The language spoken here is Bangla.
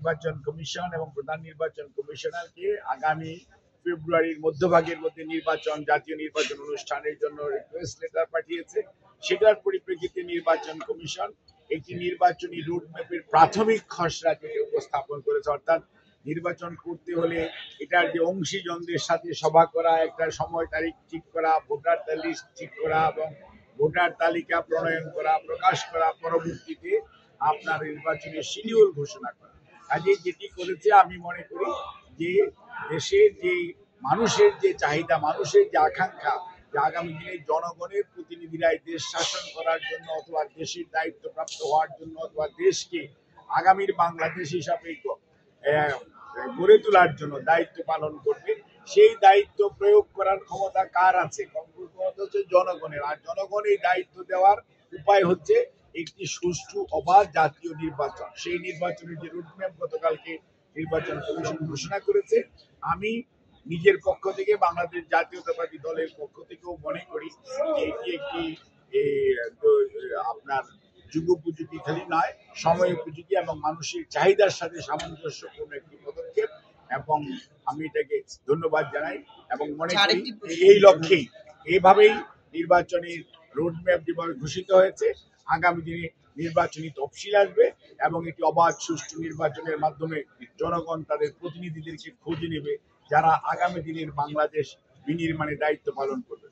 নির্বাচন কমিশন এবং প্রধান নির্বাচন কমিশনারকে আগামী ফেব্রুয়ারির মধ্যভাগের মধ্যে জাতীয় নির্বাচন অনুষ্ঠানের জন্য রিকোয়েস্ট লেটার পাঠিয়েছে। সেটার পরিপ্রেক্ষিতে নির্বাচন কমিশন একটি নির্বাচনী রোডম্যাপের প্রাথমিক খসড়া যেটি উপস্থাপন করেছে, অর্থাৎ নির্বাচন করতে হলে এটার যে অংশীজনদের সাথে সভা করা, একটা সময় তারিখ ঠিক করা, ভোটার লিস্ট ঠিক করা এবং ভোটার তালিকা প্রণয়ন করা, প্রকাশ করা, পরবর্তীতে আপনার নির্বাচনের শিডিউল ঘোষণা করা। কাজে যেটি করেছে আমি মনে করি যে দেশের যে মানুষের যে চাহিদা, মানুষের যে আকাঙ্ক্ষা, যে আগামী দিনে জনগণের প্রতিনিধিরা দেশ শাসন করার জন্য অথবা দেশের দায়িত্বপ্রাপ্ত হওয়ার জন্য অথবা দেশকে আগামীর বাংলাদেশ হিসাবে গড়ে তোলার জন্য দায়িত্ব পালন করবে, সেই দায়িত্ব প্রয়োগ করার ক্ষমতা কার আছে? ক্ষমতা হচ্ছে জনগণের। আর জনগণ এই দায়িত্ব দেওয়ার উপায় হচ্ছে একটি সুষ্ঠু অবাধ জাতীয় নির্বাচন। সেই নির্বাচনের যে রুটম্যাপ গতকালকে নির্বাচন কমিশন ঘোষণা করেছে, আমি নিজের পক্ষ থেকে বাংলাদেশ জাতীয়তাবাদী দলের পক্ষ থেকেও মনে করি যে এটি একটি আপনার যুগোপযোগী খালি নয়, সময় উপযোগী এবং মানুষের চাহিদার সাথে সামঞ্জস্যপূর্ণ একটি পদক্ষেপ, এবং আমি এটাকে ধন্যবাদ জানাই এবং মনে করি এই লক্ষ্যেই এইভাবেই নির্বাচনের রোডম্যাপ যেভাবে ঘোষিত হয়েছে, আগামী দিনে নির্বাচনী তফসিল আসবে এবং একটি অবাধ সুষ্ঠু নির্বাচনের মাধ্যমে জনগণ তাদের প্রতিনিধিদেরকে খোঁজে নেবে যারা আগামী দিনের বাংলাদেশ বিনির্মাণে দায়িত্ব পালন করবে।